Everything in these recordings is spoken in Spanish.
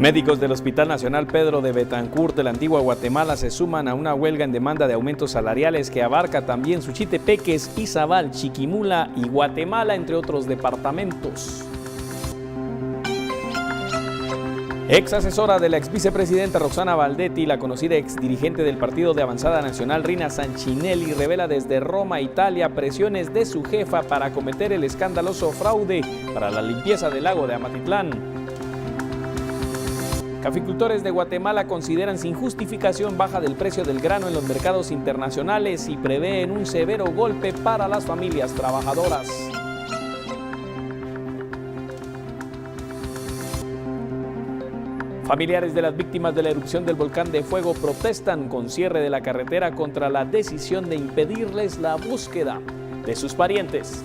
Médicos del Hospital Nacional Pedro de Betancur de la antigua Guatemala se suman a una huelga en demanda de aumentos salariales que abarca también Suchitepeques, Izabal, Chiquimula y Guatemala, entre otros departamentos. Ex asesora de la ex vicepresidenta Roxana Valdetti, la conocida ex dirigente del Partido de Avanzada Nacional Rina Sanchinelli, revela desde Roma, Italia, presiones de su jefa para cometer el escandaloso fraude para la limpieza del lago de Amatitlán. Caficultores de Guatemala consideran sin justificación baja del precio del grano en los mercados internacionales y prevén un severo golpe para las familias trabajadoras. Familiares de las víctimas de la erupción del volcán de fuego protestan con cierre de la carretera contra la decisión de impedirles la búsqueda de sus parientes.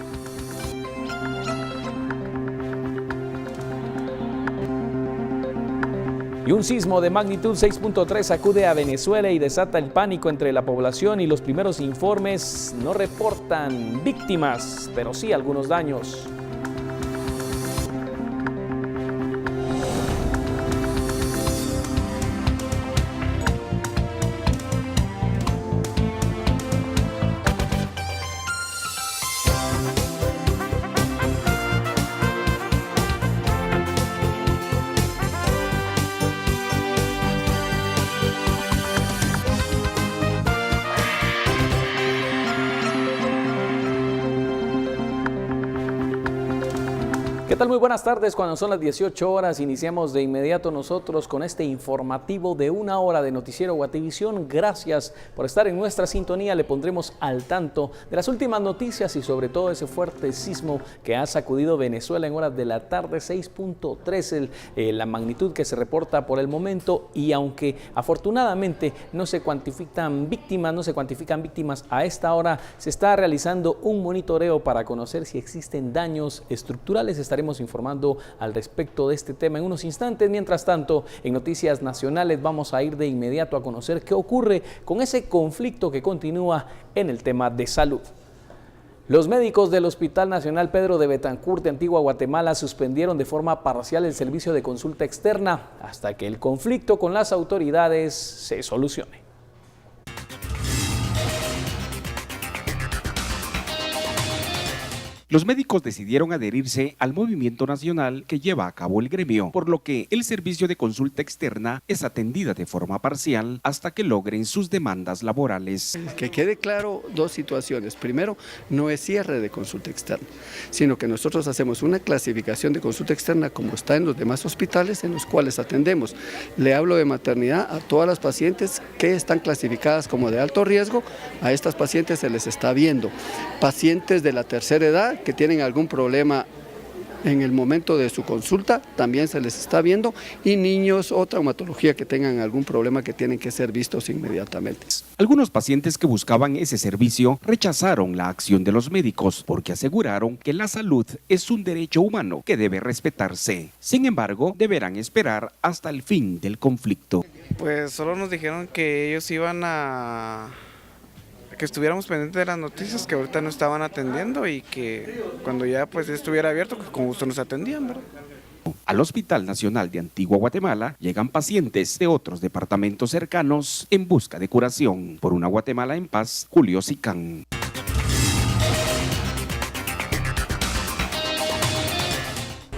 Y un sismo de magnitud 6.3 sacude a Venezuela y desata el pánico entre la población, y los primeros informes no reportan víctimas, pero sí algunos daños. ¿Qué tal? Muy buenas tardes. Cuando son las 18 horas, iniciamos de inmediato nosotros con este informativo de una hora de Noticiero Guatevisión. Gracias por estar en nuestra sintonía. Le pondremos al tanto de las últimas noticias y sobre todo ese fuerte sismo que ha sacudido Venezuela en horas de la tarde, 6.3 la magnitud que se reporta por el momento, y aunque afortunadamente no se cuantifican víctimas a esta hora, se está realizando un monitoreo para conocer si existen daños estructurales. Estaremos informando al respecto de este tema en unos instantes. Mientras tanto, en Noticias Nacionales vamos a ir de inmediato a conocer qué ocurre con ese conflicto que continúa en el tema de salud. Los médicos del Hospital Nacional Pedro de Betancur de Antigua Guatemala suspendieron de forma parcial el servicio de consulta externa hasta que el conflicto con las autoridades se solucione. Los médicos decidieron adherirse al movimiento nacional que lleva a cabo el gremio, por lo que el servicio de consulta externa es atendida de forma parcial hasta que logren sus demandas laborales. Que quede claro dos situaciones. Primero, no es cierre de consulta externa, sino que nosotros hacemos una clasificación de consulta externa como está en los demás hospitales en los cuales atendemos. Le hablo de maternidad a todas las pacientes que están clasificadas como de alto riesgo. A estas pacientes se les está viendo. Pacientes de la tercera edad que tienen algún problema en el momento de su consulta, también se les está viendo, y niños o traumatología que tengan algún problema que tienen que ser vistos inmediatamente. Algunos pacientes que buscaban ese servicio rechazaron la acción de los médicos porque aseguraron que la salud es un derecho humano que debe respetarse. Sin embargo, deberán esperar hasta el fin del conflicto. Pues solo nos dijeron que ellos iban que estuviéramos pendientes de las noticias, que ahorita no estaban atendiendo, y que cuando ya pues estuviera abierto, pues con gusto nos atendían, ¿verdad? Al Hospital Nacional de Antigua Guatemala llegan pacientes de otros departamentos cercanos en busca de curación. Por una Guatemala en paz, Julio Sicán.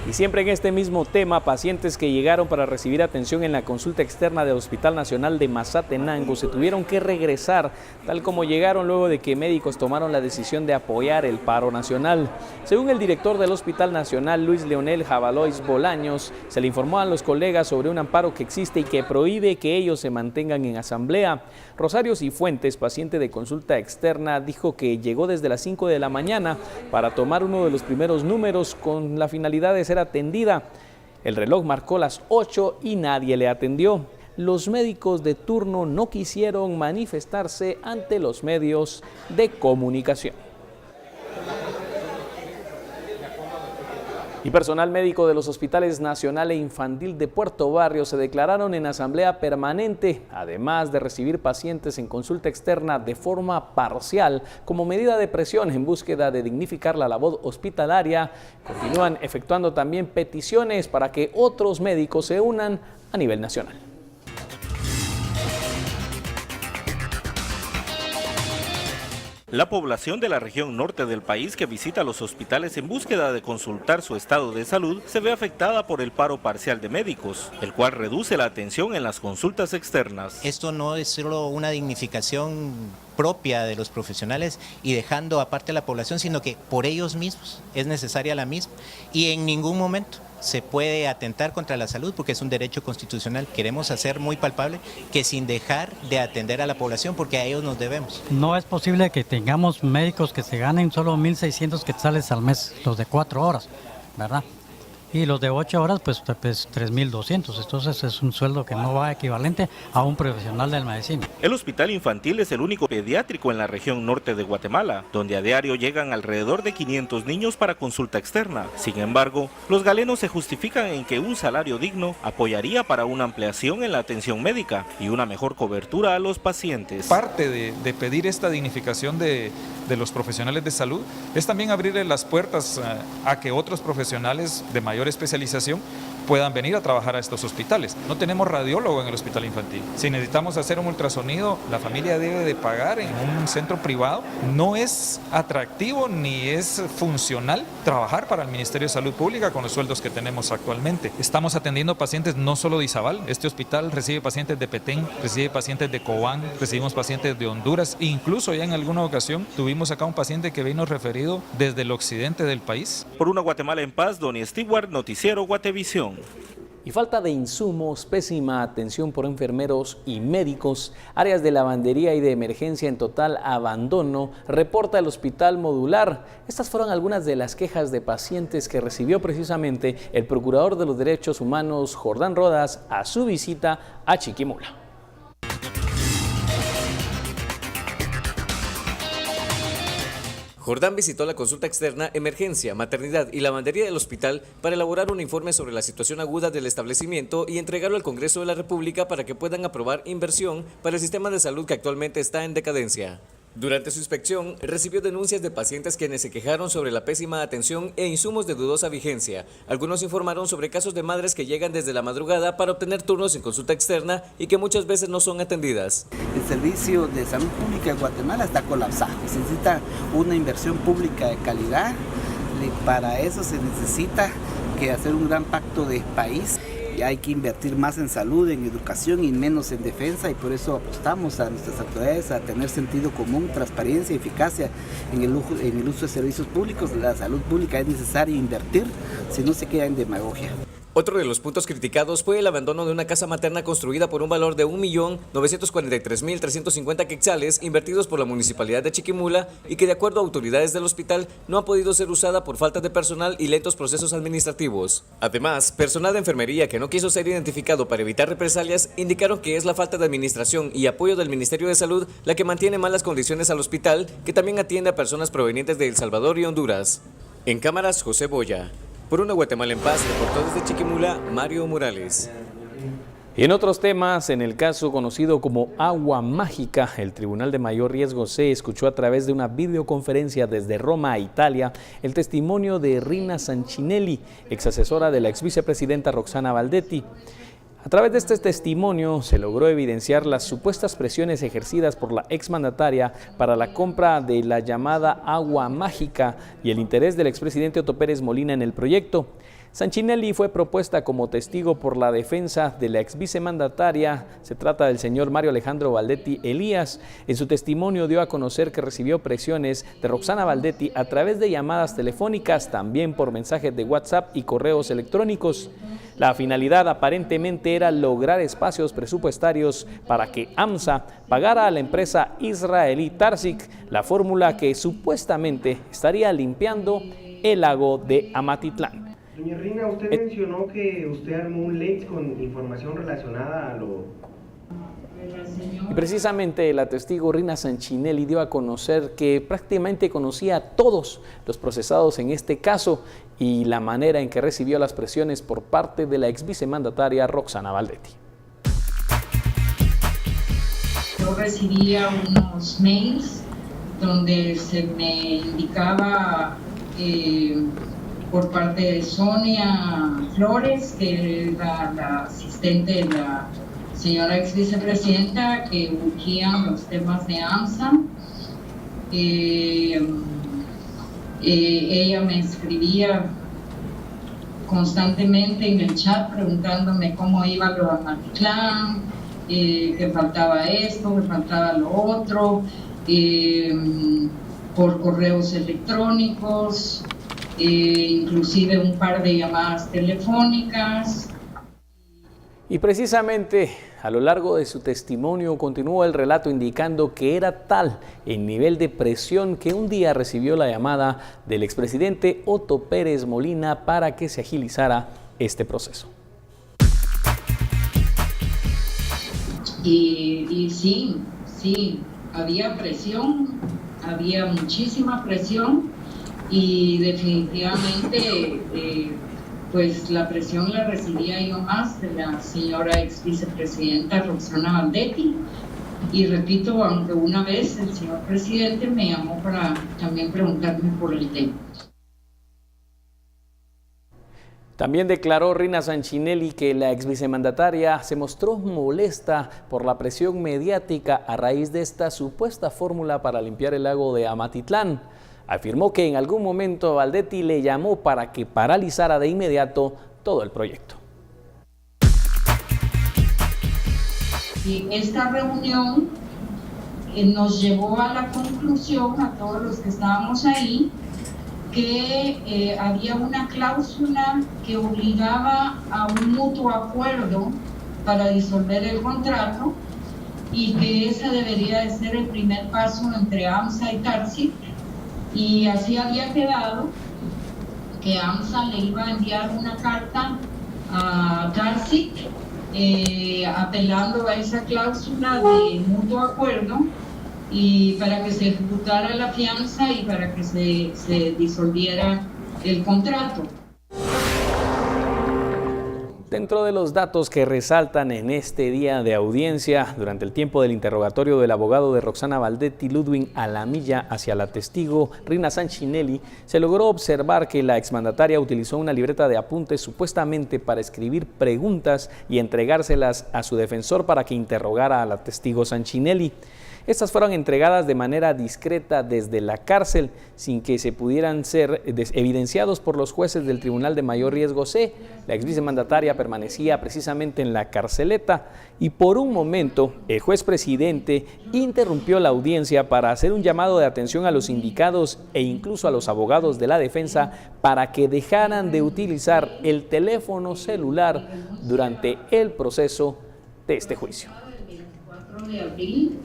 Y siempre en este mismo tema, pacientes que llegaron para recibir atención en la consulta externa del Hospital Nacional de Mazatenango se tuvieron que regresar tal como llegaron luego de que médicos tomaron la decisión de apoyar el paro nacional. Según el director del Hospital Nacional, Luis Leonel Jabalois Bolaños, se le informó a los colegas sobre un amparo que existe y que prohíbe que ellos se mantengan en asamblea. Rosario Cifuentes, paciente de consulta externa, dijo que llegó desde las 5 de la mañana para tomar uno de los primeros números con la finalidad de ser atendida. El reloj marcó las 8 y nadie le atendió. Los médicos de turno no quisieron manifestarse ante los medios de comunicación. Y personal médico de los hospitales Nacional e Infantil de Puerto Barrio se declararon en asamblea permanente, además de recibir pacientes en consulta externa de forma parcial como medida de presión en búsqueda de dignificar la labor hospitalaria. Continúan efectuando también peticiones para que otros médicos se unan a nivel nacional. La población de la región norte del país que visita los hospitales en búsqueda de consultar su estado de salud se ve afectada por el paro parcial de médicos, el cual reduce la atención en las consultas externas. Esto no es solo una dignificación propia de los profesionales y dejando aparte a la población, sino que por ellos mismos es necesaria la misma y en ningún momento se puede atentar contra la salud porque es un derecho constitucional. Queremos hacer muy palpable que sin dejar de atender a la población porque a ellos nos debemos. No es posible que tengamos médicos que se ganen solo 1.600 quetzales al mes, los de 4 horas, ¿verdad? Y los de 8 horas, pues 3.200. Entonces es un sueldo que no va equivalente a un profesional de la medicina. El hospital infantil es el único pediátrico en la región norte de Guatemala, donde a diario llegan alrededor de 500 niños para consulta externa. Sin embargo, los galenos se justifican en que un salario digno apoyaría para una ampliación en la atención médica y una mejor cobertura a los pacientes. Parte de pedir esta dignificación de los profesionales de salud es también abrirle las puertas a que otros profesionales de mayor especialización puedan venir a trabajar a estos hospitales. No tenemos radiólogo en el hospital infantil. Si necesitamos hacer un ultrasonido, la familia debe de pagar en un centro privado. No es atractivo ni es funcional trabajar para el Ministerio de Salud Pública con los sueldos que tenemos actualmente. Estamos atendiendo pacientes no solo de Izabal. Este hospital recibe pacientes de Petén, recibe pacientes de Cobán, recibimos pacientes de Honduras. Incluso ya en alguna ocasión tuvimos acá un paciente que vino referido desde el occidente del país. Por una Guatemala en paz, Donny Stewart, Noticiero Guatevisión. Y falta de insumos, pésima atención por enfermeros y médicos, áreas de lavandería y de emergencia en total abandono, reporta el Hospital Modular. Estas fueron algunas de las quejas de pacientes que recibió precisamente el Procurador de los Derechos Humanos, Jordán Rodas, a su visita a Chiquimula. Jordán visitó la consulta externa, emergencia, maternidad y lavandería del hospital para elaborar un informe sobre la situación aguda del establecimiento y entregarlo al Congreso de la República para que puedan aprobar inversión para el sistema de salud que actualmente está en decadencia. Durante su inspección, recibió denuncias de pacientes quienes se quejaron sobre la pésima atención e insumos de dudosa vigencia. Algunos informaron sobre casos de madres que llegan desde la madrugada para obtener turnos en consulta externa y que muchas veces no son atendidas. El servicio de salud pública de Guatemala está colapsado. Se necesita una inversión pública de calidad. Para eso se necesita hacer un gran pacto de país. Hay que invertir más en salud, en educación y menos en defensa, y por eso apostamos a nuestras autoridades a tener sentido común, transparencia y eficacia en el uso de servicios públicos. La salud pública es necesario invertir, si no se queda en demagogia. Otro de los puntos criticados fue el abandono de una casa materna construida por un valor de 1.943.350 quetzales invertidos por la Municipalidad de Chiquimula y que de acuerdo a autoridades del hospital no ha podido ser usada por falta de personal y lentos procesos administrativos. Además, personal de enfermería que no quiso ser identificado para evitar represalias indicaron que es la falta de administración y apoyo del Ministerio de Salud la que mantiene malas condiciones al hospital, que también atiende a personas provenientes de El Salvador y Honduras. En cámaras, José Boya. Por una Guatemala en paz, reportó desde Chiquimula, Mario Morales. Y en otros temas, en el caso conocido como Agua Mágica, el Tribunal de Mayor Riesgo C escuchó a través de una videoconferencia desde Roma, Italia, el testimonio de Rina Sancinelli, exasesora de la exvicepresidenta Roxana Baldetti. A través de este testimonio se logró evidenciar las supuestas presiones ejercidas por la exmandataria para la compra de la llamada Agua Mágica y el interés del expresidente Otto Pérez Molina en el proyecto. Sancinelli fue propuesta como testigo por la defensa de la exvicemandataria. Se trata del señor Mario Alejandro Baldetti Elías. En su testimonio dio a conocer que recibió presiones de Roxana Baldetti a través de llamadas telefónicas, también por mensajes de WhatsApp y correos electrónicos. La finalidad aparentemente era lograr espacios presupuestarios para que AMSA pagara a la empresa israelí Tarsik la fórmula que supuestamente estaría limpiando el lago de Amatitlán. Doña Rina, usted mencionó que usted armó un leak con información relacionada a lo... Y precisamente la testigo Rina Sancinelli dio a conocer que prácticamente conocía a todos los procesados en este caso y la manera en que recibió las presiones por parte de la exvicemandataria Roxana Baldetti. Yo recibía unos mails donde se me indicaba por parte de Sonia Flores, que era la asistente de la señora ex vicepresidenta, que urgían los temas de AMSA. Ella me escribía constantemente en el chat preguntándome cómo iba lo de Amatitlán, que faltaba esto, que faltaba lo otro, por correos electrónicos, inclusive un par de llamadas telefónicas. Y precisamente a lo largo de su testimonio continúa el relato indicando que era tal el nivel de presión que un día recibió la llamada del expresidente Otto Pérez Molina para que se agilizara este proceso. Y sí, había presión, había muchísima presión y definitivamente pues la presión la recibía yo más de la señora ex vicepresidenta Roxana Baldetti. Y repito, aunque una vez el señor presidente me llamó para también preguntarme por el tema. También declaró Rina Sanchinelli que la ex vicemandataria se mostró molesta por la presión mediática a raíz de esta supuesta fórmula para limpiar el lago de Amatitlán. Afirmó que en algún momento Baldetti le llamó para que paralizara de inmediato todo el proyecto. Y esta reunión nos llevó a la conclusión, a todos los que estábamos ahí, que había una cláusula que obligaba a un mutuo acuerdo para disolver el contrato y que ese debería de ser el primer paso entre AMSA y TARCIC. Y así había quedado, que AMSA le iba a enviar una carta a TARCIC apelando a esa cláusula de mutuo acuerdo y para que se ejecutara la fianza y para que se disolviera el contrato. Dentro de los datos que resaltan en este día de audiencia, durante el tiempo del interrogatorio del abogado de Roxana Baldetti, Ludwig Alamilla, hacia la testigo Rina Sanchinelli, se logró observar que la exmandataria utilizó una libreta de apuntes supuestamente para escribir preguntas y entregárselas a su defensor para que interrogara a la testigo Sanchinelli. Estas fueron entregadas de manera discreta desde la cárcel, sin que se pudieran ser evidenciados por los jueces del Tribunal de Mayor Riesgo C. La ex vicemandataria permanecía precisamente en la carceleta y por un momento el juez presidente interrumpió la audiencia para hacer un llamado de atención a los indicados e incluso a los abogados de la defensa para que dejaran de utilizar el teléfono celular durante el proceso de este juicio. El 24 de abril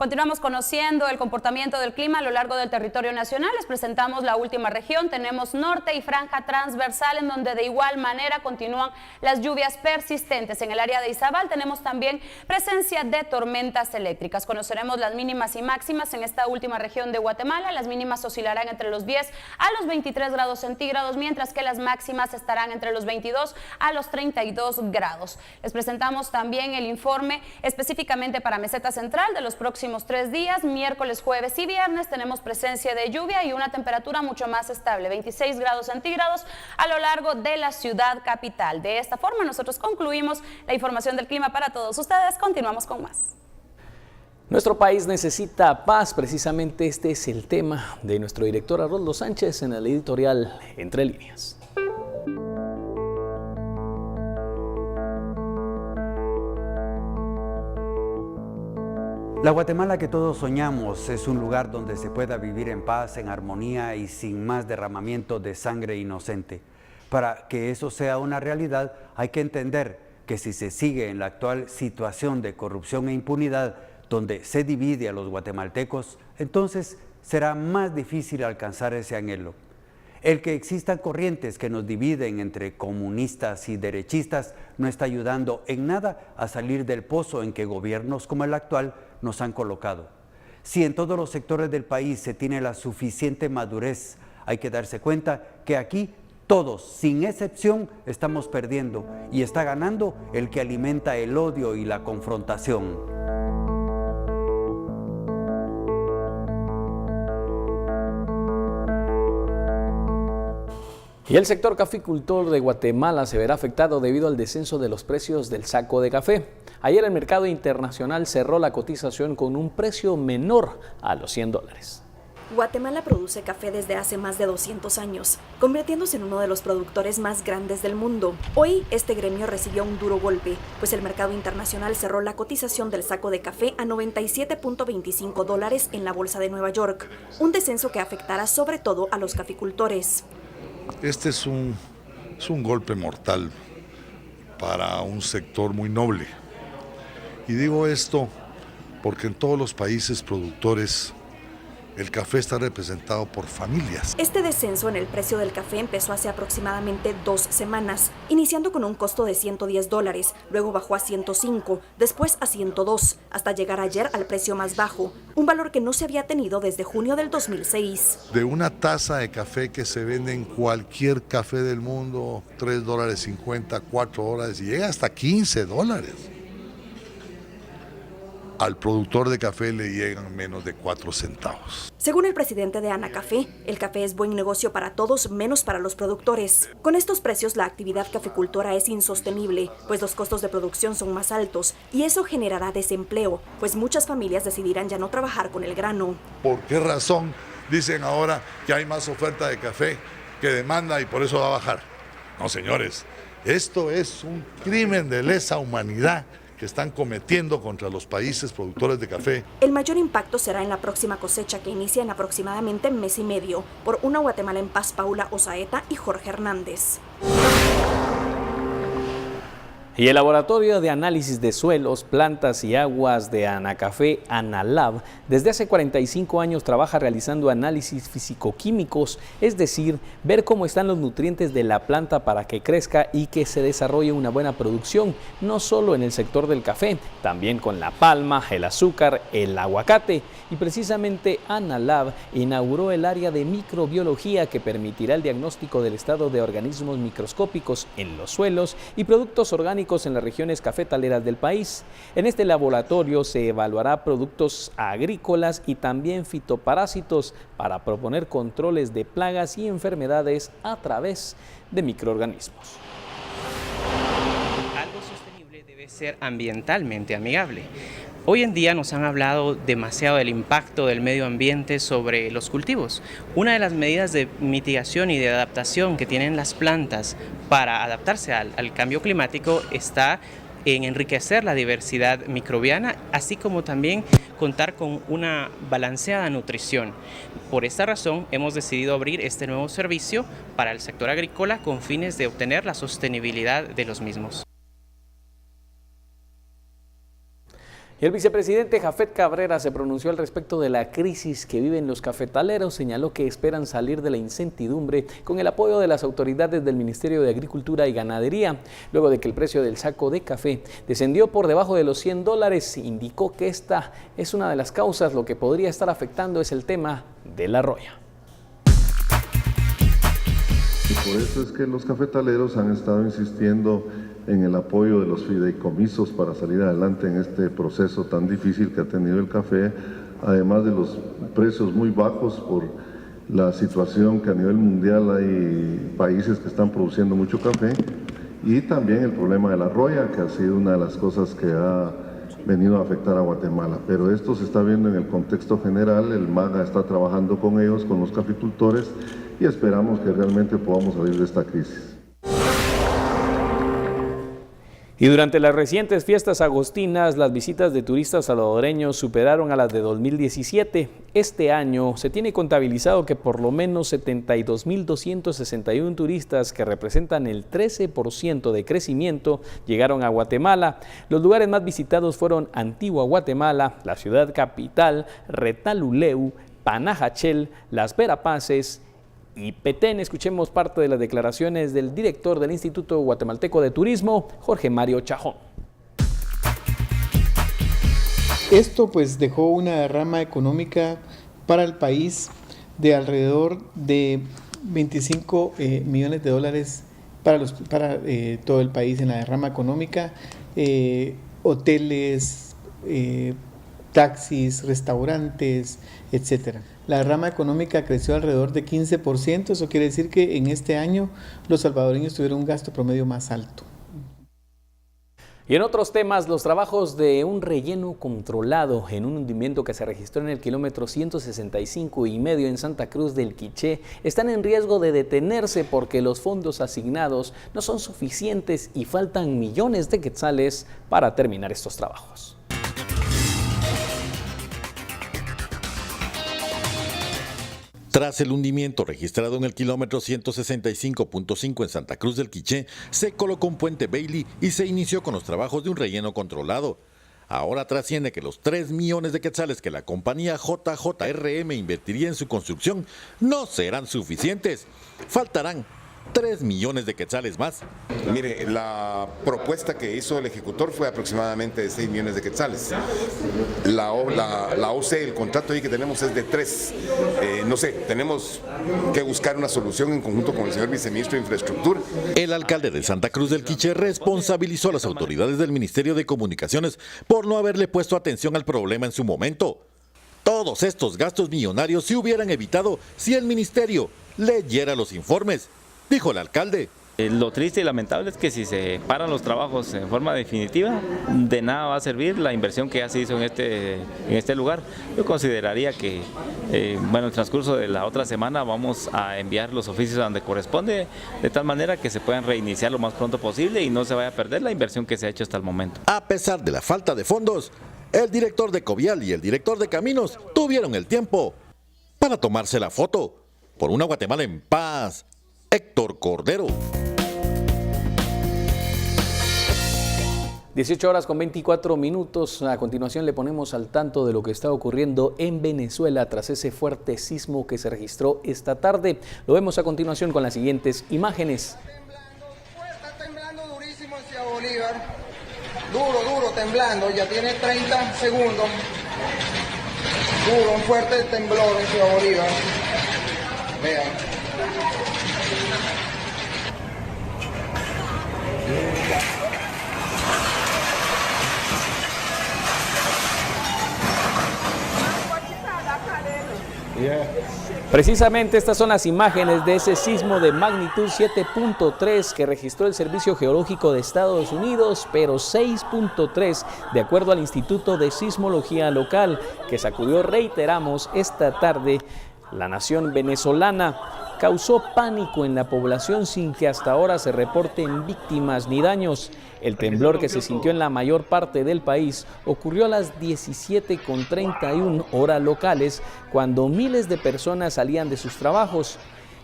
Continuamos conociendo el comportamiento del clima a lo largo del territorio nacional. Les presentamos la última región. Tenemos norte y franja transversal en donde de igual manera continúan las lluvias persistentes. En el área de Izabal tenemos también presencia de tormentas eléctricas. Conoceremos las mínimas y máximas en esta última región de Guatemala. Las mínimas oscilarán entre los 10 a los 23 grados centígrados, mientras que las máximas estarán entre los 22 a los 32 grados. Les presentamos también el informe específicamente para Meseta Central de los próximos 3 días, miércoles, jueves y viernes. Tenemos presencia de lluvia y una temperatura mucho más estable, 26 grados centígrados a lo largo de la ciudad capital. De esta forma nosotros concluimos la información del clima para todos ustedes. Continuamos con más. Nuestro país necesita paz, precisamente este es el tema de nuestro director Haroldo Sánchez en el editorial Entre Líneas. La Guatemala que todos soñamos es un lugar donde se pueda vivir en paz, en armonía y sin más derramamiento de sangre inocente. Para que eso sea una realidad, hay que entender que si se sigue en la actual situación de corrupción e impunidad, donde se divide a los guatemaltecos, entonces será más difícil alcanzar ese anhelo. El que existan corrientes que nos dividen entre comunistas y derechistas no está ayudando en nada a salir del pozo en que gobiernos como el actual nos han colocado. Si en todos los sectores del país se tiene la suficiente madurez, hay que darse cuenta que aquí todos, sin excepción, estamos perdiendo y está ganando el que alimenta el odio y la confrontación. Y el sector caficultor de Guatemala se verá afectado debido al descenso de los precios del saco de café. Ayer el mercado internacional cerró la cotización con un precio menor a los $100. Guatemala produce café desde hace más de 200 años, convirtiéndose en uno de los productores más grandes del mundo. Hoy, este gremio recibió un duro golpe, pues el mercado internacional cerró la cotización del saco de café a $97.25 en la bolsa de Nueva York, un descenso que afectará sobre todo a los caficultores. Este es un golpe mortal para un sector muy noble. Y digo esto porque en todos los países productores el café está representado por familias. Este descenso en el precio del café empezó hace aproximadamente 2 semanas, iniciando con un costo de $110, luego bajó a 105, después a 102, hasta llegar ayer al precio más bajo, un valor que no se había tenido desde junio del 2006. De una taza de café que se vende en cualquier café del mundo, $3.50, $4, y llega hasta $15. Al productor de café le llegan menos de 4 centavos. Según el presidente de Anacafé, el café es buen negocio para todos menos para los productores. Con estos precios la actividad caficultora es insostenible, pues los costos de producción son más altos y eso generará desempleo, pues muchas familias decidirán ya no trabajar con el grano. ¿Por qué razón dicen ahora que hay más oferta de café que demanda y por eso va a bajar? No, señores, esto es un crimen de lesa humanidad que están cometiendo contra los países productores de café. El mayor impacto será en la próxima cosecha que inicia en aproximadamente mes y medio. Por Una Guatemala en Paz, Paula Osaeta y Jorge Hernández. Y el Laboratorio de Análisis de Suelos, Plantas y Aguas de Anacafé, Analab, desde hace 45 años trabaja realizando análisis físico-químicos, es decir, ver cómo están los nutrientes de la planta para que crezca y que se desarrolle una buena producción, no solo en el sector del café, también con la palma, el azúcar, el aguacate. Y precisamente Analab inauguró el área de microbiología que permitirá el diagnóstico del estado de organismos microscópicos en los suelos y productos orgánicos en las regiones cafetaleras del país. En este laboratorio se evaluará productos agrícolas y también fitoparásitos para proponer controles de plagas y enfermedades a través de microorganismos. Algo sostenible debe ser ambientalmente amigable. Hoy en día nos han hablado demasiado del impacto del medio ambiente sobre los cultivos. Una de las medidas de mitigación y de adaptación que tienen las plantas para adaptarse al cambio climático está en enriquecer la diversidad microbiana, así como también contar con una balanceada nutrición. Por esta razón hemos decidido abrir este nuevo servicio para el sector agrícola con fines de obtener la sostenibilidad de los mismos. El vicepresidente Jafet Cabrera se pronunció al respecto de la crisis que viven los cafetaleros. Señaló que esperan salir de la incertidumbre con el apoyo de las autoridades del Ministerio de Agricultura y Ganadería. Luego de que el precio del saco de café descendió por debajo de los $100, indicó que esta es una de las causas. Lo que podría estar afectando es el tema de la roya. Y por eso es que los cafetaleros han estado insistiendo en el apoyo de los fideicomisos para salir adelante en este proceso tan difícil que ha tenido el café, además de los precios muy bajos por la situación que a nivel mundial hay países que están produciendo mucho café, y también el problema de la roya, que ha sido una de las cosas que ha venido a afectar a Guatemala. Pero esto se está viendo en el contexto general. El MAGA está trabajando con ellos, con los caficultores, y esperamos que realmente podamos salir de esta crisis. Y durante las recientes fiestas agostinas, las visitas de turistas salvadoreños superaron a las de 2017. Este año se tiene contabilizado que por lo menos 72.261 turistas, que representan el 13% de crecimiento, llegaron a Guatemala. Los lugares más visitados fueron Antigua Guatemala, la ciudad capital, Retaluleu, Panajachel, Las Verapaces y Petén. Escuchemos parte de las declaraciones del director del Instituto Guatemalteco de Turismo, Jorge Mario Chajón. Esto pues dejó una derrama económica para el país de alrededor de 25 millones de dólares para todo el país en la derrama económica, hoteles, taxis, restaurantes, etcétera. La derrama económica creció alrededor de 15%, eso quiere decir que en este año los salvadoreños tuvieron un gasto promedio más alto. Y en otros temas, los trabajos de un relleno controlado en un hundimiento que se registró en el kilómetro 165,5 en Santa Cruz del Quiché están en riesgo de detenerse porque los fondos asignados no son suficientes y faltan millones de quetzales para terminar estos trabajos. Tras el hundimiento registrado en el kilómetro 165.5 en Santa Cruz del Quiché, se colocó un puente Bailey y se inició con los trabajos de un relleno controlado. Ahora trasciende que los 3 millones de quetzales que la compañía JJRM invertiría en su construcción no serán suficientes. Faltarán 3 millones de quetzales más. Mire, la propuesta que hizo el ejecutor fue aproximadamente de 6 millones de quetzales. La OC, el contrato ahí que tenemos es de 3. No sé, tenemos que buscar una solución en conjunto con el señor viceministro de Infraestructura. El alcalde de Santa Cruz del Quiché responsabilizó a las autoridades del Ministerio de Comunicaciones por no haberle puesto atención al problema en su momento. Todos estos gastos millonarios se hubieran evitado si el ministerio leyera los informes, dijo el alcalde. Lo triste y lamentable es que si se paran los trabajos en forma definitiva, de nada va a servir la inversión que ya se hizo en este lugar. Yo consideraría que en el transcurso de la otra semana vamos a enviar los oficios a donde corresponde, de tal manera que se puedan reiniciar lo más pronto posible y no se vaya a perder la inversión que se ha hecho hasta el momento. A pesar de la falta de fondos, el director de Covial y el director de Caminos tuvieron el tiempo para tomarse la foto. Por una Guatemala en paz, Héctor Cordero. 18:24. A continuación le ponemos al tanto de lo que está ocurriendo en Venezuela tras ese fuerte sismo que se registró esta tarde. Lo vemos a continuación con las siguientes imágenes. Está temblando durísimo en Ciudad Bolívar. Duro, temblando. Ya tiene 30 segundos. Un fuerte temblor en Ciudad Bolívar. Vean. Precisamente estas son las imágenes de ese sismo de magnitud 7.3 que registró el Servicio Geológico de Estados Unidos, pero 6.3 de acuerdo al Instituto de Sismología Local, que sacudió, reiteramos, esta tarde la nación venezolana. Causó pánico en la población sin que hasta ahora se reporten víctimas ni daños. El temblor, que se sintió en la mayor parte del país, ocurrió a las 17:31 horas locales, cuando miles de personas salían de sus trabajos.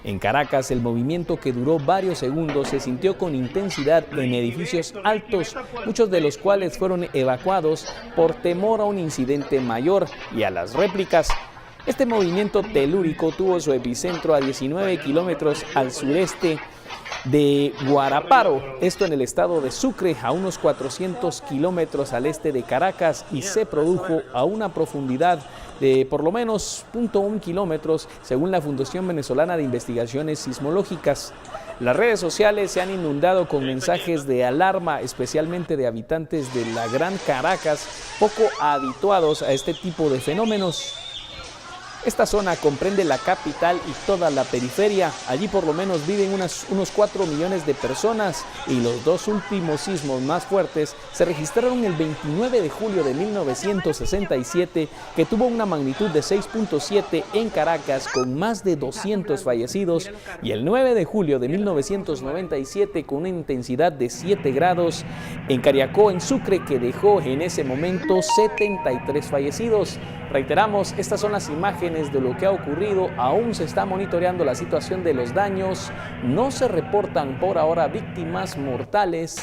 En Caracas, el movimiento, que duró varios segundos, se sintió con intensidad en edificios altos, muchos de los cuales fueron evacuados por temor a un incidente mayor y a las réplicas. Este movimiento telúrico tuvo su epicentro a 19 kilómetros al sureste de Guaraparo, esto en el estado de Sucre, a unos 400 kilómetros al este de Caracas, y se produjo a una profundidad de por lo menos 0.1 kilómetros, según la Fundación Venezolana de Investigaciones Sismológicas. Las redes sociales se han inundado con mensajes de alarma, especialmente de habitantes de la Gran Caracas, poco habituados a este tipo de fenómenos. Esta zona comprende la capital y toda la periferia. Allí por lo menos viven unos 4 millones de personas, y los dos últimos sismos más fuertes se registraron el 29 de julio de 1967, que tuvo una magnitud de 6.7 en Caracas con más de 200 fallecidos, y el 9 de julio de 1997 con una intensidad de 7 grados en Cariacó, en Sucre, que dejó en ese momento 73 fallecidos. Reiteramos, estas son las imágenes de lo que ha ocurrido. Aún se está monitoreando la situación de los daños. No se reportan por ahora víctimas mortales,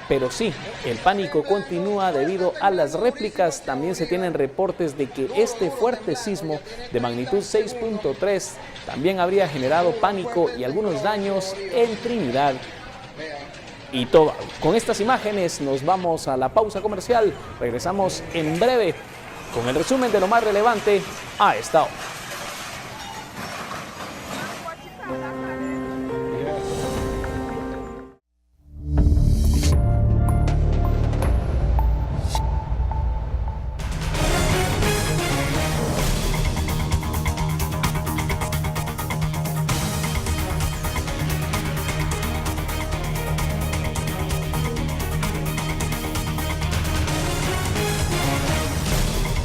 pero sí, el pánico continúa debido a las réplicas. También se tienen reportes de que este fuerte sismo de magnitud 6.3 también habría generado pánico y algunos daños en Trinidad y Tobago. Con estas imágenes nos vamos a la pausa comercial. Regresamos en breve con el resumen de lo más relevante a esta hora.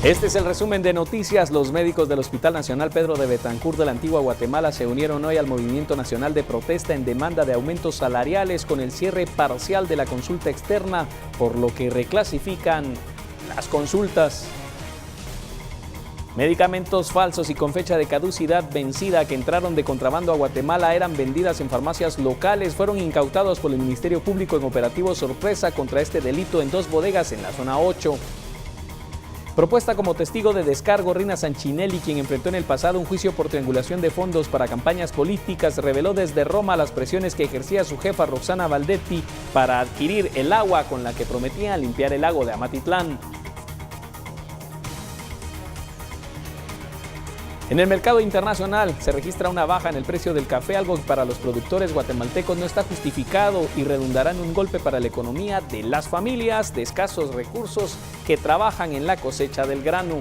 Este es el resumen de noticias. Los médicos del Hospital Nacional Pedro de Betancur de la Antigua Guatemala se unieron hoy al movimiento nacional de protesta en demanda de aumentos salariales con el cierre parcial de la consulta externa, por lo que reclasifican las consultas. Medicamentos falsos y con fecha de caducidad vencida que entraron de contrabando a Guatemala eran vendidas en farmacias locales. Fueron incautados por el Ministerio Público en operativo sorpresa contra este delito en 2 bodegas en la zona 8. Propuesta como testigo de descargo, Rina Sanchinelli, quien enfrentó en el pasado un juicio por triangulación de fondos para campañas políticas, reveló desde Roma las presiones que ejercía su jefa Roxana Valdetti para adquirir el agua con la que prometía limpiar el lago de Amatitlán. En el mercado internacional se registra una baja en el precio del café, algo que para los productores guatemaltecos no está justificado y redundará en un golpe para la economía de las familias de escasos recursos que trabajan en la cosecha del grano.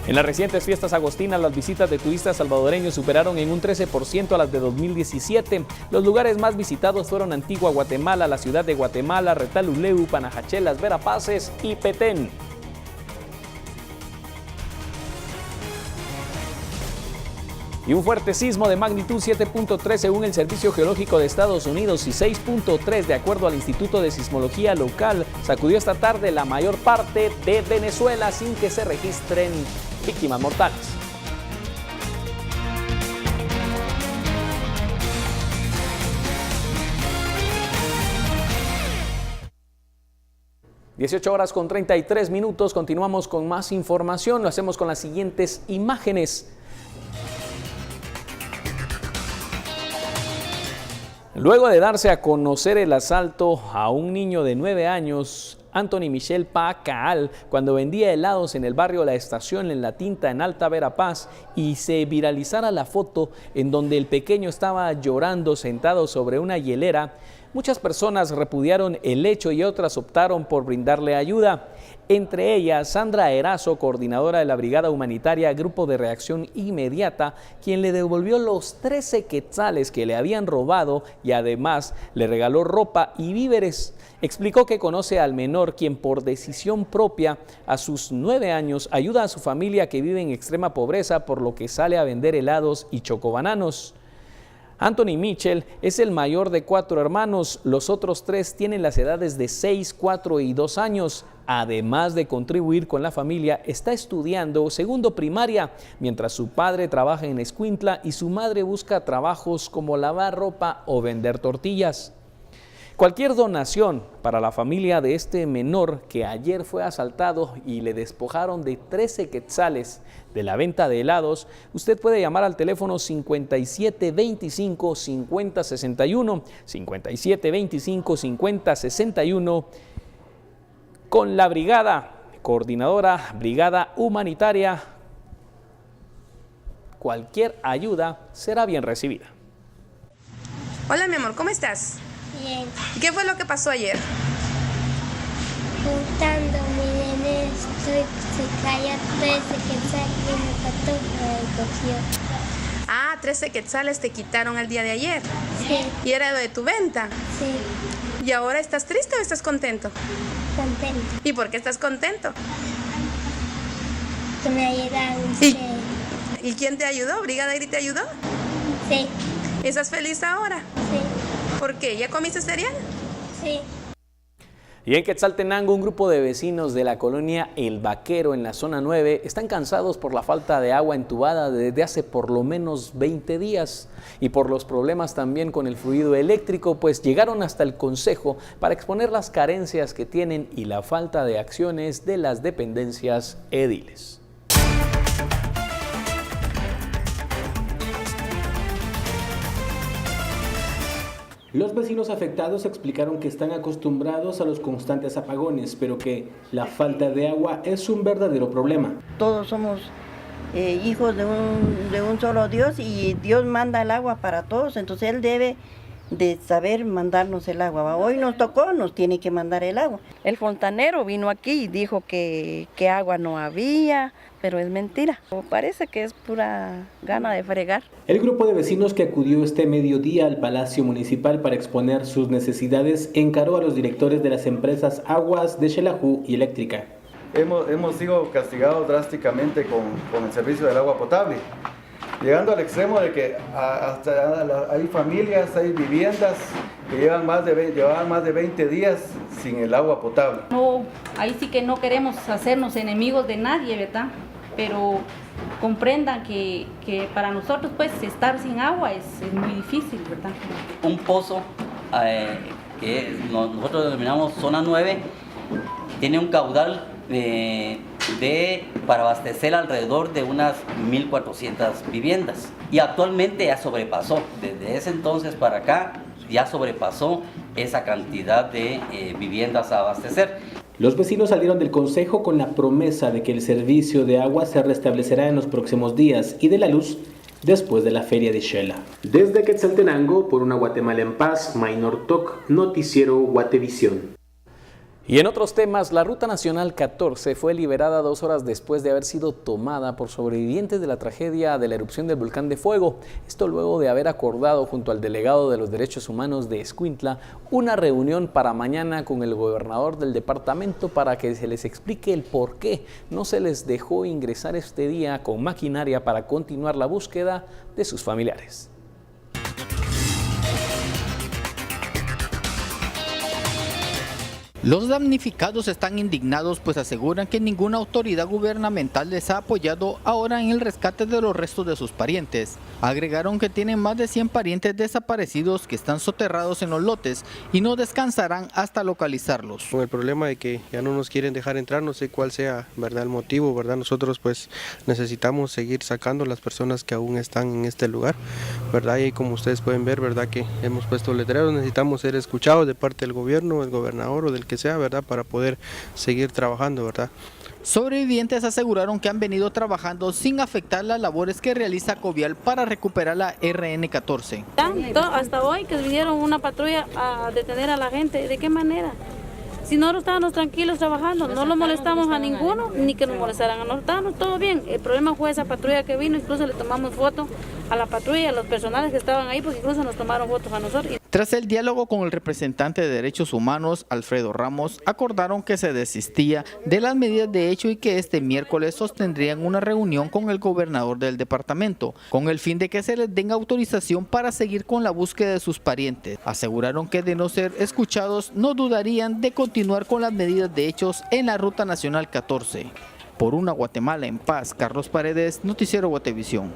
En las recientes fiestas agostinas, las visitas de turistas salvadoreños superaron en un 13% a las de 2017. Los lugares más visitados fueron Antigua Guatemala, la ciudad de Guatemala, Retaluleu, Panajachelas, Verapaces y Petén. Y un fuerte sismo de magnitud 7.3 según el Servicio Geológico de Estados Unidos y 6.3 de acuerdo al Instituto de Sismología Local sacudió esta tarde la mayor parte de Venezuela sin que se registren víctimas mortales. (18:33). Continuamos con más información. Lo hacemos con las siguientes imágenes. Luego de darse a conocer el asalto a un niño de 9 años, Anthony Michel Pacaal, cuando vendía helados en el barrio La Estación en La Tinta en Alta Verapaz, y se viralizara la foto en donde el pequeño estaba llorando sentado sobre una hielera, muchas personas repudiaron el hecho y otras optaron por brindarle ayuda. Entre ellas, Sandra Erazo, coordinadora de la Brigada Humanitaria Grupo de Reacción Inmediata, quien le devolvió los 13 quetzales que le habían robado y además le regaló ropa y víveres. Explicó que conoce al menor, quien por decisión propia a sus 9 años ayuda a su familia que vive en extrema pobreza, por lo que sale a vender helados y chocobananos. Anthony Michel es el mayor de 4 hermanos. Los otros 3 tienen las edades de 6, 4 y 2 años. Además de contribuir con la familia, está estudiando segundo primaria, mientras su padre trabaja en Escuintla y su madre busca trabajos como lavar ropa o vender tortillas. Cualquier donación para la familia de este menor que ayer fue asaltado y le despojaron de 13 quetzales de la venta de helados, usted puede llamar al teléfono 5725-5061, 5725-5061, con la brigada, coordinadora Brigada Humanitaria. Cualquier ayuda será bien recibida. Hola mi amor, ¿cómo estás? Bien. ¿Qué fue lo que pasó ayer? Juntando mi nene, se caía 13 quetzales y me pató, me cogió. Ah, 13 quetzales te quitaron el día de ayer. Sí. ¿Y era de tu venta? Sí. ¿Y ahora estás triste o estás contento? Contento. ¿Y por qué estás contento? Que me ayudaron. ¿Y quién te ayudó? ¿Brigada Iri te ayudó? Sí. ¿Estás feliz ahora? Sí. ¿Por qué? ¿Ya comiste cereal? Sí. Y en Quetzaltenango, un grupo de vecinos de la colonia El Vaquero en la zona 9 están cansados por la falta de agua entubada desde hace por lo menos 20 días y por los problemas también con el fluido eléctrico, pues llegaron hasta el consejo para exponer las carencias que tienen y la falta de acciones de las dependencias ediles. Los vecinos afectados explicaron que están acostumbrados a los constantes apagones, pero que la falta de agua es un verdadero problema. Todos somos hijos de un solo Dios y Dios manda el agua para todos, entonces Él debe de saber mandarnos el agua. Hoy nos tocó, nos tiene que mandar el agua. El fontanero vino aquí y dijo que agua no había, pero es mentira. Parece que es pura gana de fregar. El grupo de vecinos que acudió este mediodía al Palacio Municipal para exponer sus necesidades encaró a los directores de las empresas Aguas de Xelajú y Eléctrica. Hemos sido castigados drásticamente con el servicio del agua potable, llegando al extremo de que hasta hay familias, hay viviendas que llevaban más de 20 días sin el agua potable. No, ahí sí que no queremos hacernos enemigos de nadie, ¿verdad? Pero comprendan que para nosotros pues estar sin agua es muy difícil, ¿verdad? Un pozo que nosotros denominamos zona 9 tiene un caudal para abastecer alrededor de unas 1.400 viviendas y actualmente ya sobrepasó, desde ese entonces para acá ya sobrepasó esa cantidad de viviendas a abastecer. Los vecinos salieron del consejo con la promesa de que el servicio de agua se restablecerá en los próximos días y de la luz después de la feria de Xela. Desde Quetzaltenango, por una Guatemala en paz, Maynor Toc, Noticiero Guatevisión. Y en otros temas, la Ruta Nacional 14 fue liberada 2 horas después de haber sido tomada por sobrevivientes de la tragedia de la erupción del volcán de fuego. Esto luego de haber acordado junto al delegado de los Derechos Humanos de Escuintla una reunión para mañana con el gobernador del departamento para que se les explique el por qué no se les dejó ingresar este día con maquinaria para continuar la búsqueda de sus familiares. Los damnificados están indignados pues aseguran que ninguna autoridad gubernamental les ha apoyado ahora en el rescate de los restos de sus parientes. Agregaron que tienen más de 100 parientes desaparecidos que están soterrados en los lotes y no descansarán hasta localizarlos. Con el problema de que ya no nos quieren dejar entrar, no sé cuál sea, ¿verdad?, el motivo, ¿verdad? Nosotros pues necesitamos seguir sacando las personas que aún están en este lugar, ¿verdad? Y como ustedes pueden ver, ¿verdad?, que hemos puesto letreros, necesitamos ser escuchados de parte del gobierno, el gobernador o del que sea, ¿verdad?, para poder seguir trabajando, ¿verdad? Sobrevivientes aseguraron que han venido trabajando sin afectar las labores que realiza Covial para recuperar la RN14. Hasta hoy que vinieron una patrulla a detener a la gente, ¿de qué manera? Si nosotros estábamos tranquilos trabajando, no lo molestamos a ninguno, ni que nos molestaran a nosotros, estábamos todo bien. El problema fue esa patrulla que vino, incluso le tomamos foto a la patrulla, a los personales que estaban ahí, porque incluso nos tomaron fotos a nosotros. Tras el diálogo con el representante de Derechos Humanos, Alfredo Ramos, acordaron que se desistía de las medidas de hecho y que este miércoles sostendrían una reunión con el gobernador del departamento, con el fin de que se les den autorización para seguir con la búsqueda de sus parientes. Aseguraron que de no ser escuchados, no dudarían de continuar con las medidas de hechos en la Ruta Nacional 14. Por una Guatemala en paz, Carlos Paredes, Noticiero Guatevisión.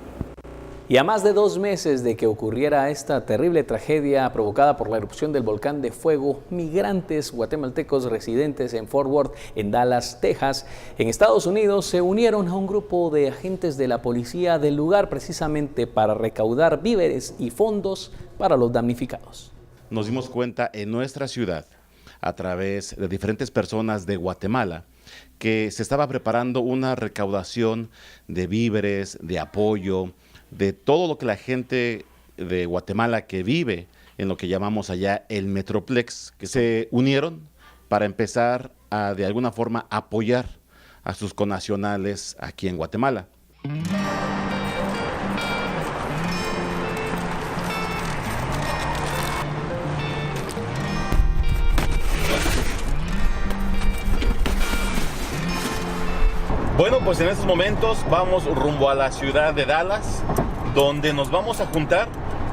Y a más de 2 meses de que ocurriera esta terrible tragedia provocada por la erupción del volcán de fuego, migrantes guatemaltecos residentes en Fort Worth, en Dallas, Texas, en Estados Unidos, se unieron a un grupo de agentes de la policía del lugar precisamente para recaudar víveres y fondos para los damnificados. Nos dimos cuenta en nuestra ciudad, a través de diferentes personas de Guatemala, que se estaba preparando una recaudación de víveres, de apoyo, de todo lo que la gente de Guatemala que vive en lo que llamamos allá el Metroplex, que se unieron para empezar a de alguna forma apoyar a sus connacionales aquí en Guatemala. Bueno, pues en estos momentos vamos rumbo a la ciudad de Dallas, donde nos vamos a juntar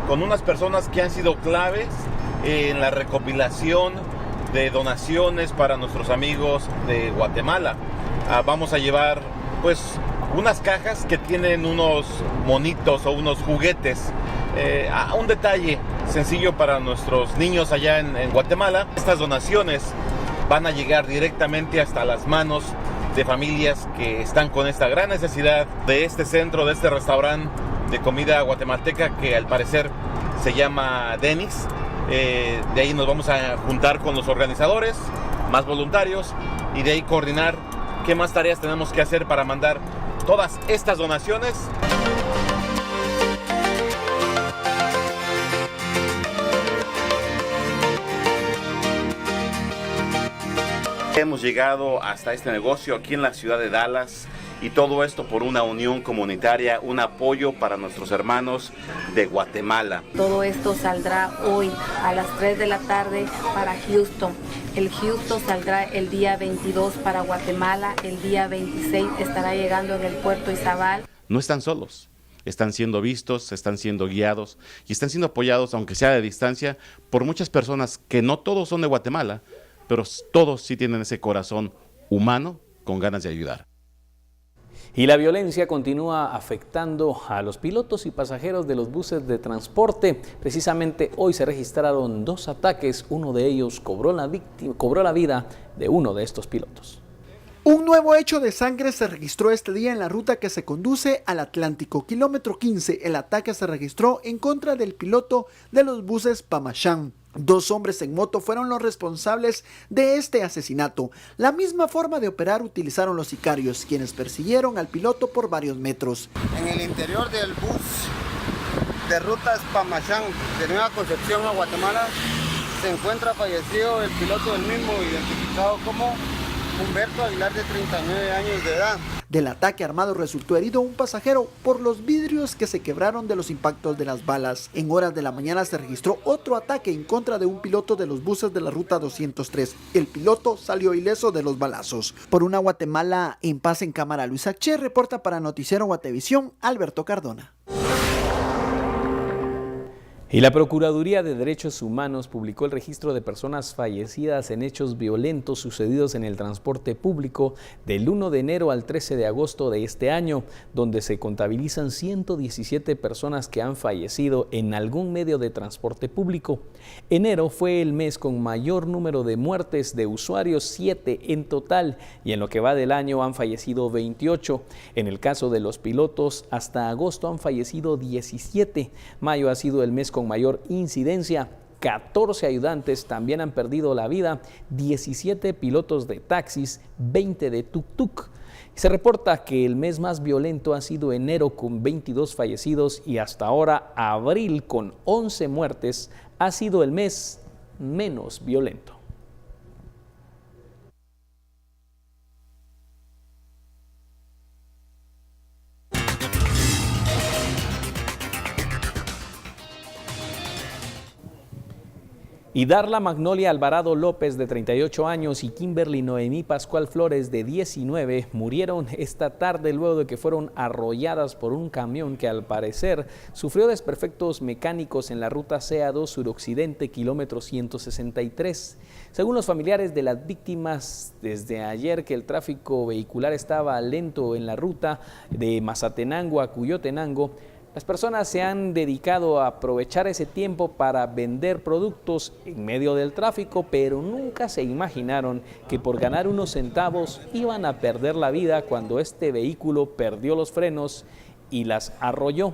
con unas personas que han sido claves en la recopilación de donaciones para nuestros amigos de Guatemala. Vamos a llevar pues unas cajas que tienen unos monitos o unos juguetes, un detalle sencillo para nuestros niños allá en Guatemala. Estas donaciones van a llegar directamente hasta las manos de familias que están con esta gran necesidad de este centro, de este restaurante de comida guatemalteca que al parecer se llama Denny's. De ahí nos vamos a juntar con los organizadores, más voluntarios, y de ahí coordinar qué más tareas tenemos que hacer para mandar todas estas donaciones. Hemos llegado hasta este negocio aquí en la ciudad de Dallas, y todo esto por una unión comunitaria, un apoyo para nuestros hermanos de Guatemala. Todo esto saldrá hoy a las 3 de la tarde para Houston. El Houston saldrá el día 22 para Guatemala, el día 26 estará llegando en el puerto Izabal. No están solos, están siendo vistos, están siendo guiados y están siendo apoyados, aunque sea de distancia, por muchas personas que no todos son de Guatemala, pero todos sí tienen ese corazón humano con ganas de ayudar. Y la violencia continúa afectando a los pilotos y pasajeros de los buses de transporte. Precisamente hoy se registraron 2 ataques, uno de ellos cobró la vida de uno de estos pilotos. Un nuevo hecho de sangre se registró este día en la ruta que se conduce al Atlántico. Kilómetro 15, el ataque se registró en contra del piloto de los buses Pamachán. 2 hombres en moto fueron los responsables de este asesinato. La misma forma de operar utilizaron los sicarios, quienes persiguieron al piloto por varios metros. En el interior del bus de rutas Pamachán de Nueva Concepción a Guatemala se encuentra fallecido el piloto del mismo, identificado como Humberto Aguilar, de 39 años de edad. Del ataque armado resultó herido un pasajero por los vidrios que se quebraron de los impactos de las balas. En horas de la mañana se registró otro ataque en contra de un piloto de los buses de la ruta 203. El piloto salió ileso de los balazos. Por una Guatemala en paz en cámara, Luis H. reporta para Noticiero Guatevisión, Alberto Cardona. Y la Procuraduría de Derechos Humanos publicó el registro de personas fallecidas en hechos violentos sucedidos en el transporte público del 1 de enero al 13 de agosto de este año, donde se contabilizan 117 personas que han fallecido en algún medio de transporte público. Enero fue el mes con mayor número de muertes de usuarios, 7 en total, y en lo que va del año han fallecido 28. En el caso de los pilotos, hasta agosto han fallecido 17. Mayo ha sido el mes con mayor incidencia, 14 ayudantes también han perdido la vida, 17 pilotos de taxis, 20 de tuk-tuk. Se reporta que el mes más violento ha sido enero con 22 fallecidos y hasta ahora abril con 11 muertes ha sido el mes menos violento. Y Darla Magnolia Alvarado López, de 38 años, y Kimberly Noemí Pascual Flores, de 19, murieron esta tarde luego de que fueron arrolladas por un camión que al parecer sufrió desperfectos mecánicos en la ruta CA2 suroccidente, kilómetro 163. Según los familiares de las víctimas, desde ayer que el tráfico vehicular estaba lento en la ruta de Mazatenango a Cuyotenango, las personas se han dedicado a aprovechar ese tiempo para vender productos en medio del tráfico, pero nunca se imaginaron que por ganar unos centavos iban a perder la vida cuando este vehículo perdió los frenos y las arrolló.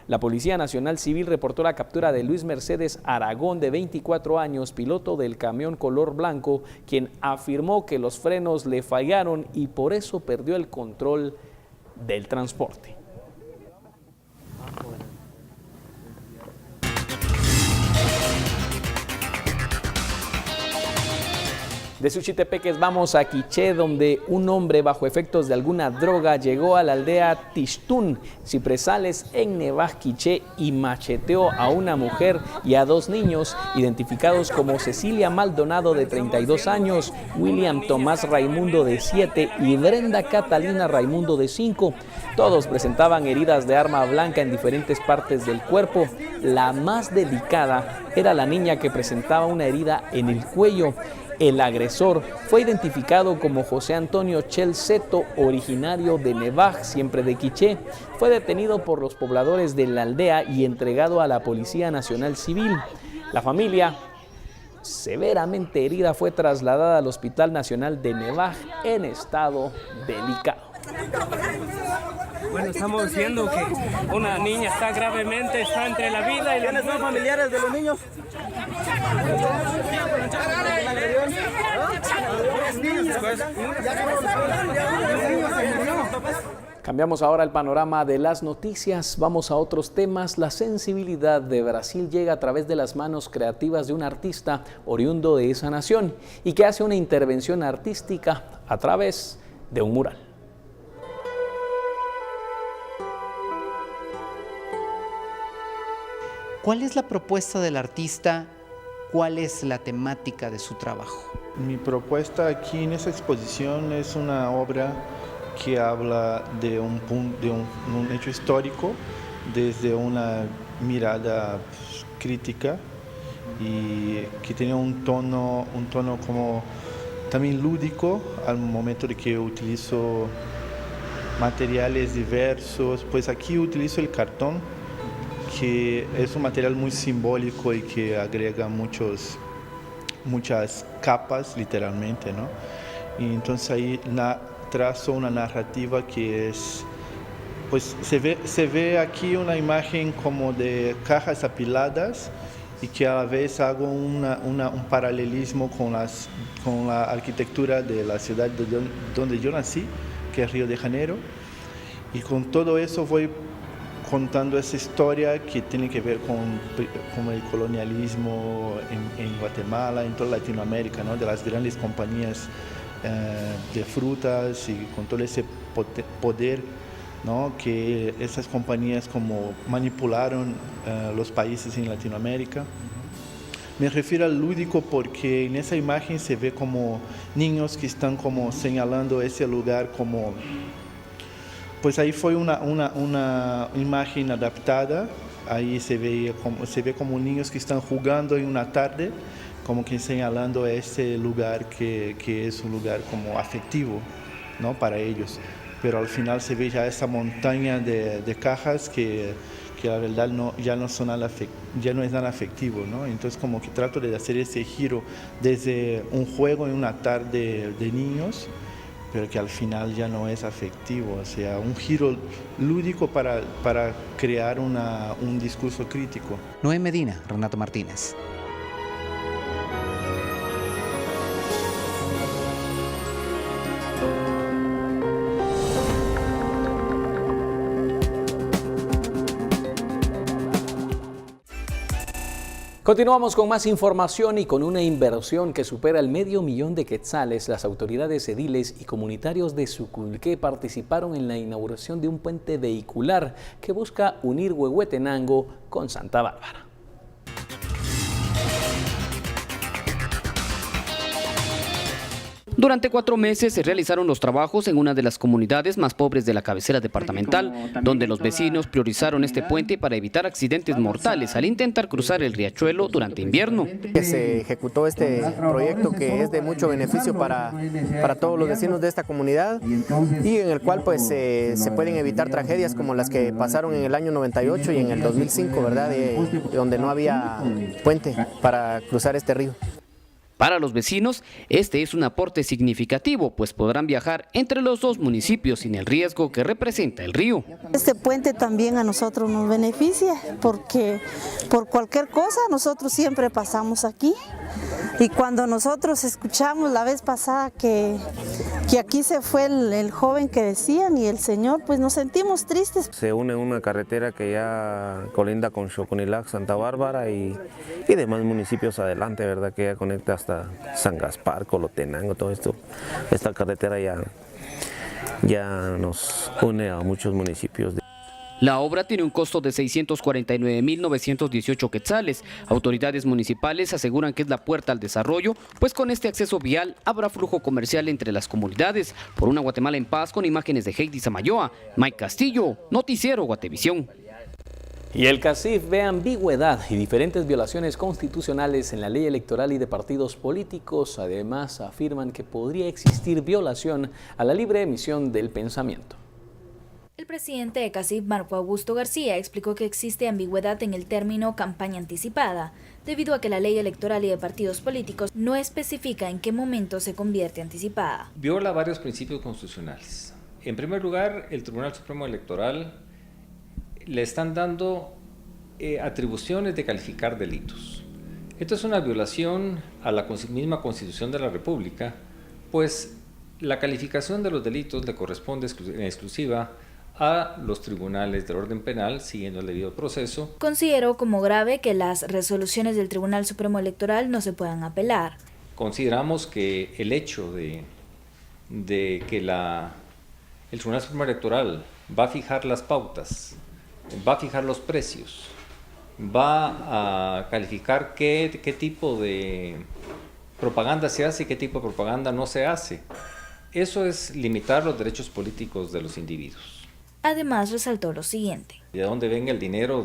La Policía Nacional Civil reportó la captura de Luis Mercedes Aragón, de 24 años, piloto del camión color blanco, quien afirmó que los frenos le fallaron y por eso perdió el control del transporte. De Suchitepeques vamos a Quiché, donde un hombre bajo efectos de alguna droga llegó a la aldea Tixtún, Cipresales, en Nevaj, Quiché, y macheteó a una mujer y a 2 niños identificados como Cecilia Maldonado, de 32 años, William Tomás Raimundo, de 7, y Brenda Catalina Raimundo, de 5. Todos presentaban heridas de arma blanca en diferentes partes del cuerpo. La más delicada era la niña, que presentaba una herida en el cuello. El agresor fue identificado como José Antonio Chelseto, originario de Nevaj, siempre de Quiché. Fue detenido por los pobladores de la aldea y entregado a la Policía Nacional Civil. La familia, severamente herida, fue trasladada al Hospital Nacional de Nevaj en estado delicado. Bueno, estamos diciendo que una niña está entre la vida y la muerte. ¿Quiénes son familiares de los niños? Cambiamos ahora el panorama de las noticias, vamos a otros temas. La sensibilidad de Brasil llega a través de las manos creativas de un artista oriundo de esa nación y que hace una intervención artística a través de un mural. ¿Cuál es la propuesta del artista? ¿Cuál es la temática de su trabajo? Mi propuesta aquí en esta exposición es una obra que habla de un hecho histórico desde una mirada crítica y que tiene un tono como también lúdico al momento de que utilizo materiales diversos. Pues aquí utilizo el cartón, que es un material muy simbólico y que agrega muchas capas literalmente, ¿no? Y entonces ahí trazo una narrativa que es, pues se ve aquí una imagen como de cajas apiladas y que a la vez hago un paralelismo con la arquitectura de la ciudad donde yo nací, que es Río de Janeiro, y con todo eso voy contando esa historia que tiene que ver con el colonialismo en Guatemala, en toda Latinoamérica, ¿no? De las grandes compañías de frutas y con todo ese poder, ¿no? Que esas compañías como manipularon los países en Latinoamérica. Me refiero al lúdico porque en esa imagen se ve como niños que están como señalando ese lugar como... Pues ahí fue una imagen adaptada, ahí se ve como niños que están jugando en una tarde, como que señalando ese lugar que es un lugar como afectivo, ¿no? Para ellos. Pero al final se ve ya esa montaña de cajas que la verdad ya no es nada afectivo, ¿no? Entonces como que trato de hacer ese giro desde un juego en una tarde de niños, pero que al final ya no es afectivo, o sea, un giro lúdico para crear un discurso crítico. Noé Medina, Renato Martínez. Continuamos con más información y con una inversión que supera el $500,000 de quetzales. Las autoridades ediles y comunitarios de Suculqué participaron en la inauguración de un puente vehicular que busca unir Huehuetenango con Santa Bárbara. Durante 4 meses se realizaron los trabajos en una de las comunidades más pobres de la cabecera departamental, donde los vecinos priorizaron este puente para evitar accidentes mortales al intentar cruzar el riachuelo durante invierno. Se ejecutó este proyecto que es de mucho beneficio para todos los vecinos de esta comunidad y en el cual pues se pueden evitar tragedias como las que pasaron en el año 98 y en el 2005, ¿verdad? Donde no había puente para cruzar este río. Para los vecinos, este es un aporte significativo, pues podrán viajar entre los dos municipios sin el riesgo que representa el río. Este puente también a nosotros nos beneficia, porque por cualquier cosa nosotros siempre pasamos aquí. Y cuando nosotros escuchamos la vez pasada que aquí se fue el joven que decían y el señor, pues nos sentimos tristes. Se une una carretera que ya colinda con Xoconilac, Santa Bárbara y demás municipios adelante, ¿verdad? Que ya conecta hasta San Gaspar, Colotenango, todo esto. Esta carretera ya nos une a muchos municipios. La obra tiene un costo de 649.918 quetzales. Autoridades municipales aseguran que es la puerta al desarrollo, pues con este acceso vial habrá flujo comercial entre las comunidades. Por una Guatemala en paz, con imágenes de Heidi Samayoa, Mike Castillo, Noticiero Guatevisión. Y el CACIF ve ambigüedad y diferentes violaciones constitucionales en la ley electoral y de partidos políticos. Además, afirman que podría existir violación a la libre emisión del pensamiento. El presidente de CACIF, Marco Augusto García, explicó que existe ambigüedad en el término campaña anticipada, debido a que la ley electoral y de partidos políticos no especifica en qué momento se convierte anticipada. Viola varios principios constitucionales. En primer lugar, el Tribunal Supremo Electoral le están dando atribuciones de calificar delitos. Esto es una violación a la misma Constitución de la República, pues la calificación de los delitos le corresponde en exclusiva a los tribunales del orden penal, siguiendo el debido proceso. Consideró como grave que las resoluciones del Tribunal Supremo Electoral no se puedan apelar. Consideramos que el hecho de que el Tribunal Supremo Electoral va a fijar las pautas, va a fijar los precios, va a calificar qué tipo de propaganda se hace y qué tipo de propaganda no se hace. Eso es limitar los derechos políticos de los individuos. Además, resaltó lo siguiente. De dónde venga el dinero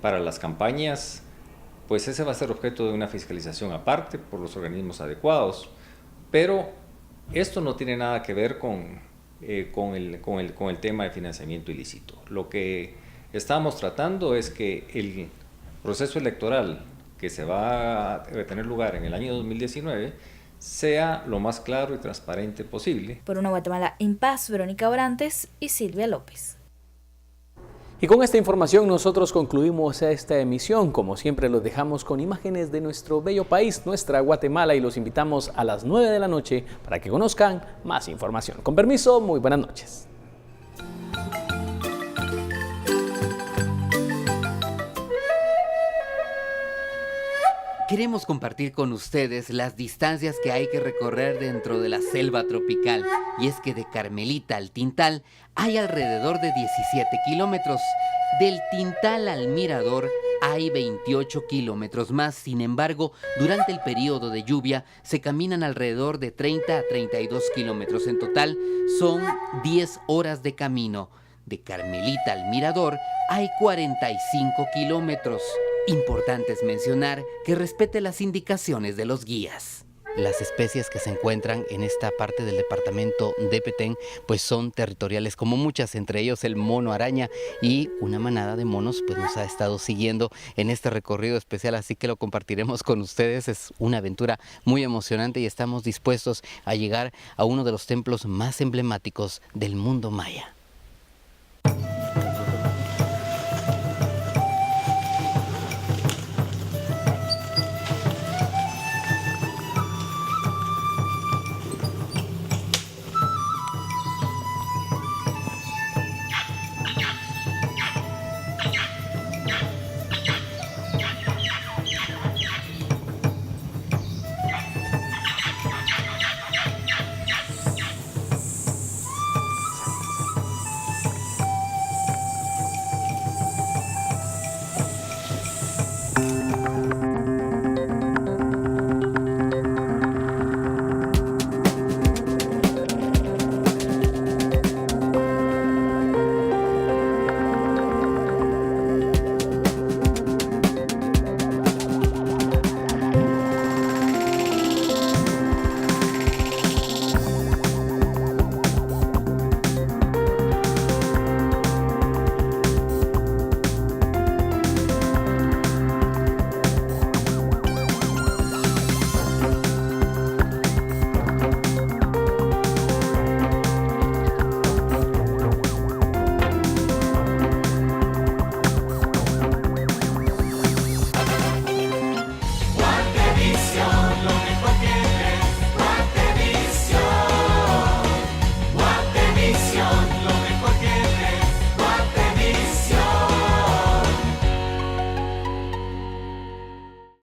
para las campañas, pues ese va a ser objeto de una fiscalización aparte por los organismos adecuados, pero esto no tiene nada que ver con el tema de financiamiento ilícito. Lo que estamos tratando es que el proceso electoral que se va a tener lugar en el año 2019 sea lo más claro y transparente posible. Por una Guatemala en paz, Verónica Orantes y Silvia López. Y con esta información nosotros concluimos esta emisión. Como siempre los dejamos con imágenes de nuestro bello país, nuestra Guatemala, y los invitamos a las 9 de la noche para que conozcan más información. Con permiso, muy buenas noches. Queremos compartir con ustedes las distancias que hay que recorrer dentro de la selva tropical. Y es que de Carmelita al Tintal hay alrededor de 17 kilómetros. Del Tintal al Mirador hay 28 kilómetros más. Sin embargo, durante el periodo de lluvia se caminan alrededor de 30 a 32 kilómetros. En total son 10 horas de camino. De Carmelita al Mirador hay 45 kilómetros. Importante es mencionar que respete las indicaciones de los guías. Las especies que se encuentran en esta parte del departamento de Petén pues son territoriales como muchas, entre ellos el mono araña, y una manada de monos pues nos ha estado siguiendo en este recorrido especial, así que lo compartiremos con ustedes. Es una aventura muy emocionante y estamos dispuestos a llegar a uno de los templos más emblemáticos del mundo maya.